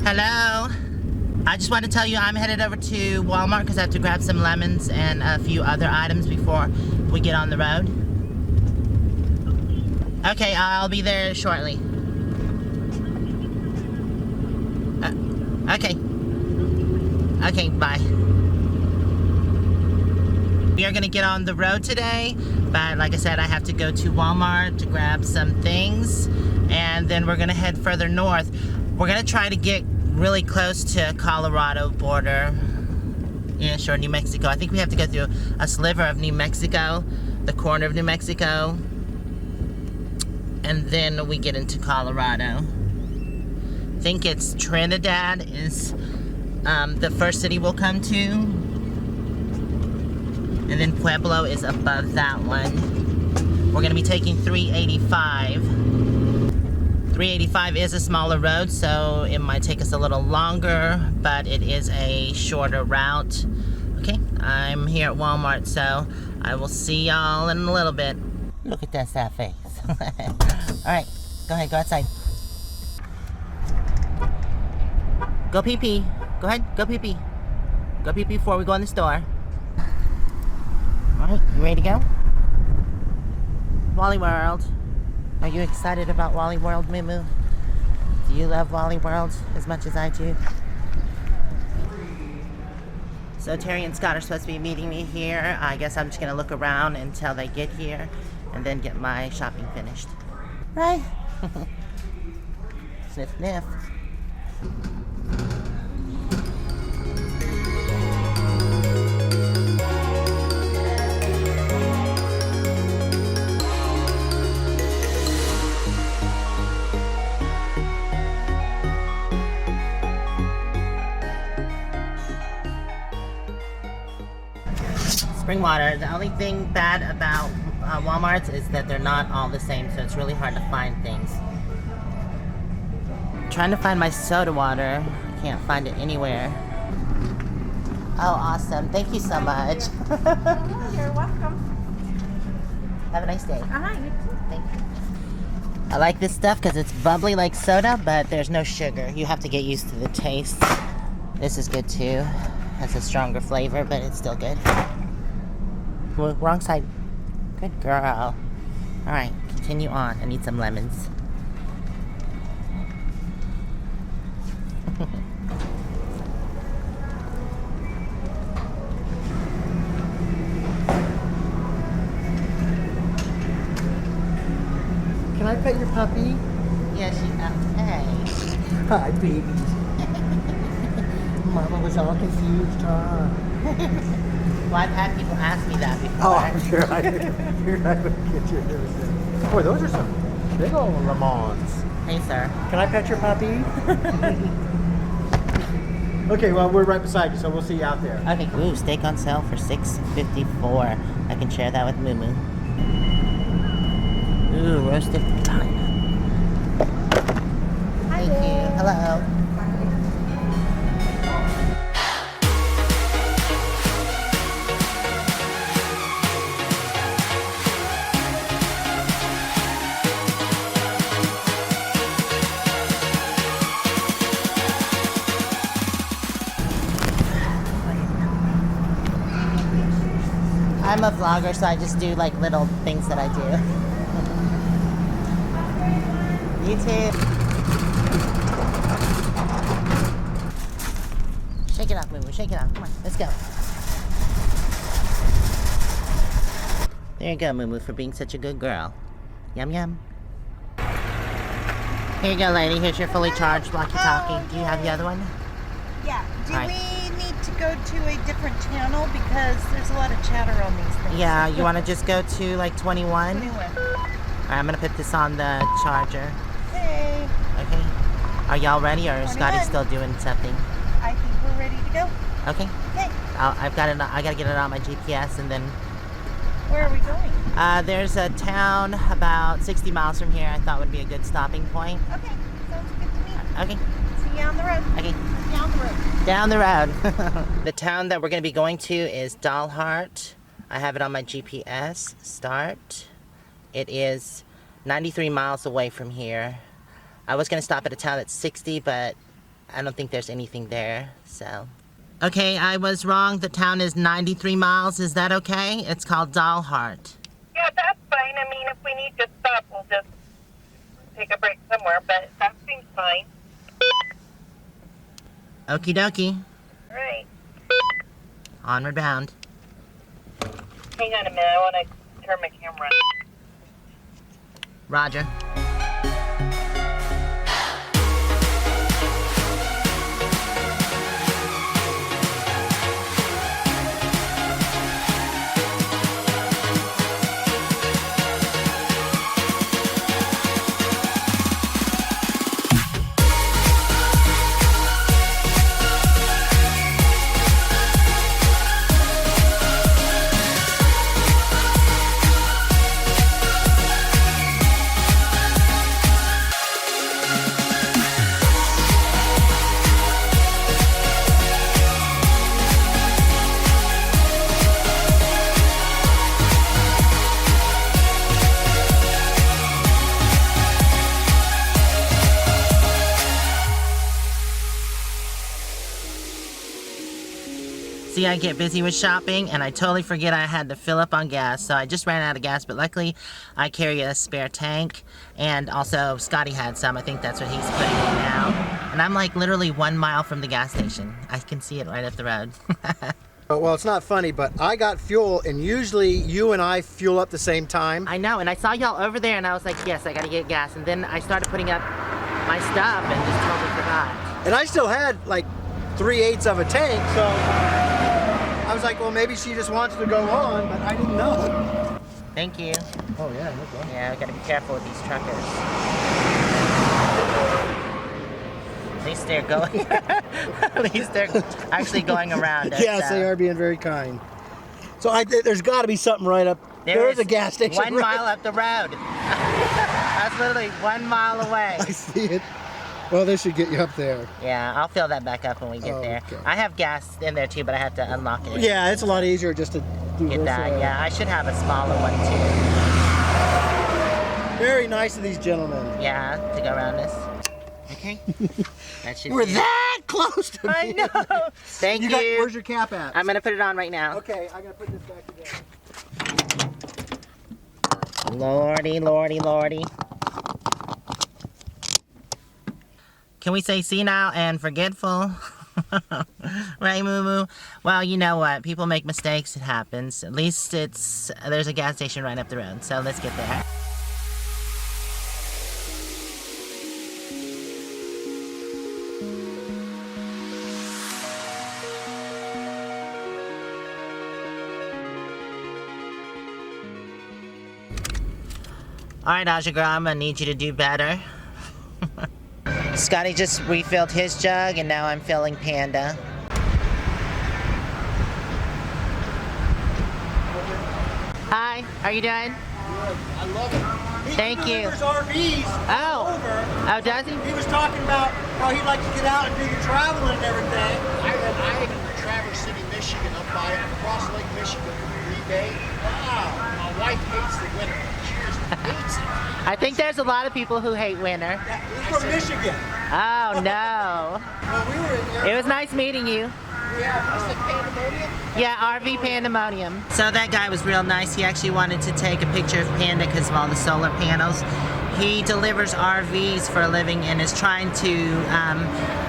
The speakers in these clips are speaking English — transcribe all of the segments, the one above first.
Hello. I just want to tell you I'm headed over to Walmart because I have to grab some lemons and a few other items before we get on the road. Okay, I'll be there shortly. Okay. Okay, bye. We are going to get on the road today, but like I said, I have to go to Walmart to grab some things, and then we're going to head further north. We're going to try to get really close to Colorado border, ish, or New Mexico. I think we have to go through a sliver of New Mexico, the corner of New Mexico, and then we get into Colorado. I think it's Trinidad is the first city we'll come to, and then Pueblo is above that one. We're going to be taking 385. 385 is a smaller road, so it might take us a little longer, but it is a shorter route. Okay, I'm here at Walmart, so I will see y'all in a little bit. Look at that sad face. Alright, go ahead, go outside. Go pee-pee. Go ahead, go pee-pee. Go pee-pee before we go in the store. Alright, you ready to go? Wally World. Are you excited about Wally World, Moo-moo? Do you love Wally World as much as I do? So Terry and Scott are supposed to be meeting me here. I guess I'm just going to look around until they get here and then get my shopping finished. Right? Sniff, sniff. Spring water. The only thing bad about Walmart's is that they're not all the same, so it's really hard to find things. I'm trying to find my soda water. Can't find it anywhere. Oh, awesome. Thank you so much. You're welcome. Have a nice day. You too. Thank you. I like this stuff because it's bubbly like soda, but there's no sugar. You have to get used to the taste. This is good too. Has a stronger flavor, but it's still good. Wrong side. Good girl. Alright, continue on. I need some lemons. Can I pet your puppy? Yeah, hey. Hi, baby. Mama was all confused, huh? Well, I've had people ask me that before. Oh, I'm sure you're not going to get your nerves. Boy, those are some big old lemons. Hey, sir. Can I pet your puppy? Okay, well, we're right beside you, so we'll see you out there. Okay, ooh, steak on sale for $6.54. I can share that with Moo-moo. Ooh, roasted pineapple. Thank you. Hello. I'm a vlogger, so I just do like little things that I do. You too. Shake it off, Moo-moo. Shake it off. Come on, let's go. There you go, Moo-moo, for being such a good girl. Yum, yum. Here you go, lady. Here's your fully charged walkie-talkie. Do you have the other one? Yeah. Do Alright. we need to go to a different channel because there's a lot of chatter on these things? Yeah, you want to just go to like 21? 21. Alright, I'm going to put this on the charger. Hey. Okay. Are y'all ready, or is 21. Scotty still doing something? I think we're ready to go. Okay. Okay. I gotta get it on my GPS, and then Where are we going? there's a town about 60 miles from here I thought would be a good stopping point. Okay. Sounds good to me. Okay. See you on the road. Okay. Down the road. Down the road. The town that we're going to be going to is Dalhart. I have it on my GPS. Start. It is 93 miles away from here. I was going to stop at a town that's 60, but I don't think there's anything there, so. Okay, I was wrong. The town is 93 miles. Is that okay? It's called Dalhart. Yeah, that's fine. I mean, if we need to stop, we'll just take a break somewhere, but that seems fine. Okie dokie. All right. Onward Bound. Hang on a minute. I want to turn my camera on. Roger. See, I get busy with shopping and I totally forget I had to fill up on gas, so I just ran out of gas, but luckily I carry a spare tank, and also Scotty had some. I think that's what he's putting in now. And I'm like literally 1 mile from the gas station. I can see it right up the road. Well, it's not funny, but I got fuel, and usually you and I fuel up the same time. I know, and I saw y'all over there and I was like, yes, I gotta get gas. And then I started putting up my stuff and just totally forgot. And I still had like 3/8 of a tank, so I was like, well, maybe she just wants to go on, but I didn't know. Thank you. Oh yeah, no problem. Yeah, we gotta be careful with these truckers. At least they're going. At least they're actually going around us. Yes, they are being very kind. So there's got to be something right up. There is a gas station. 1 mile up the road. That's literally 1 mile away. I see it. Well, this should get you up there. Yeah, I'll fill that back up when we get there. Okay. I have gas in there too, but I have to unlock it. Yeah, it's a lot easier just to do Get this. that. Yeah, I should have a smaller one too. Very nice of these gentlemen. Yeah, to go around this. Okay. That should We're be it. that close to I me. know. Thank you. Where's your cap at? I'm gonna put it on right now. Okay, I gotta put this back together. Lordy, lordy, lordy. Can we say senile and forgetful? Right, Moo-moo? Well, you know what? People make mistakes. It happens. At least there's a gas station right up the road. So let's get there. Alright, Aja girl, I'm gonna need you to do better. Scotty just refilled his jug, and now I'm filling Panda. Hi, how are you doing? I love it. Thank you. There's RVs Oh. over. Oh, does he? He was talking about how he'd like to get out and do your traveling and everything. I am in Traverse City, Michigan, up by across Lake Michigan from Green Bay. Wow, my wife hates the winter. She just hates it. I think there's a lot of people who hate winter. Yeah, he's from Michigan. Oh, no. Well, we were in there. It was nice meeting you. What's the Pandamonium? Yeah, RV Pandamonium. So that guy was real nice. He actually wanted to take a picture of Panda because of all the solar panels. He delivers RVs for a living and is trying to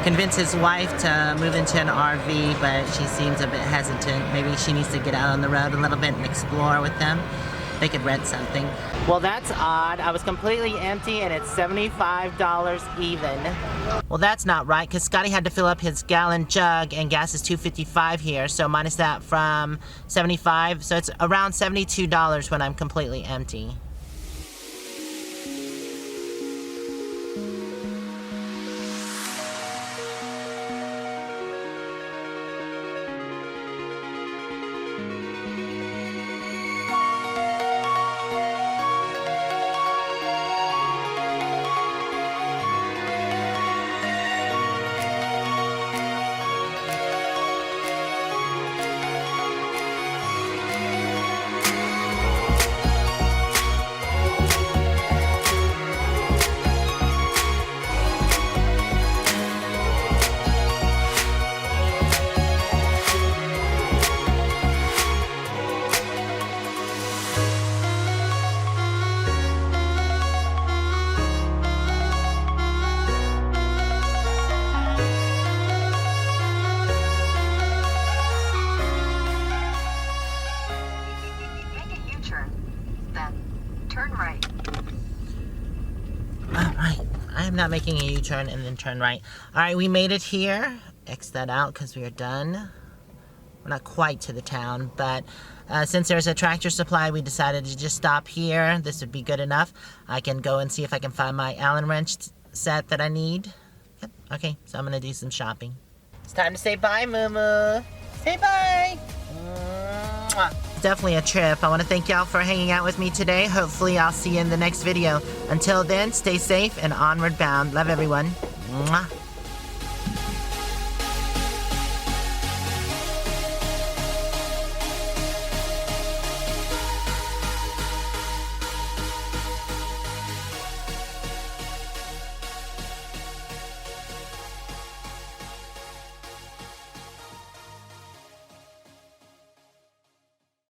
convince his wife to move into an RV, but she seems a bit hesitant. Maybe she needs to get out on the road a little bit and explore with them. They could rent something. Well, that's odd. I was completely empty and it's $75 even. Well, that's not right because Scotty had to fill up his gallon jug and gas is $2.55 here. So minus that from 75, so it's around $72 when I'm completely empty. I am not making a U-turn and then turn right. All right, we made it here. X that out because we are done. We're not quite to the town, but since there's a Tractor Supply, we decided to just stop here. This would be good enough. I can go and see if I can find my Allen wrench set that I need. Yep. Okay, so I'm gonna do some shopping. It's time to say bye, Moo-moo. Say bye. Mwah. Definitely a trip. I want to thank y'all for hanging out with me today. Hopefully I'll see you in the next video. Until then, stay safe and onward bound. Love everyone. Mwah.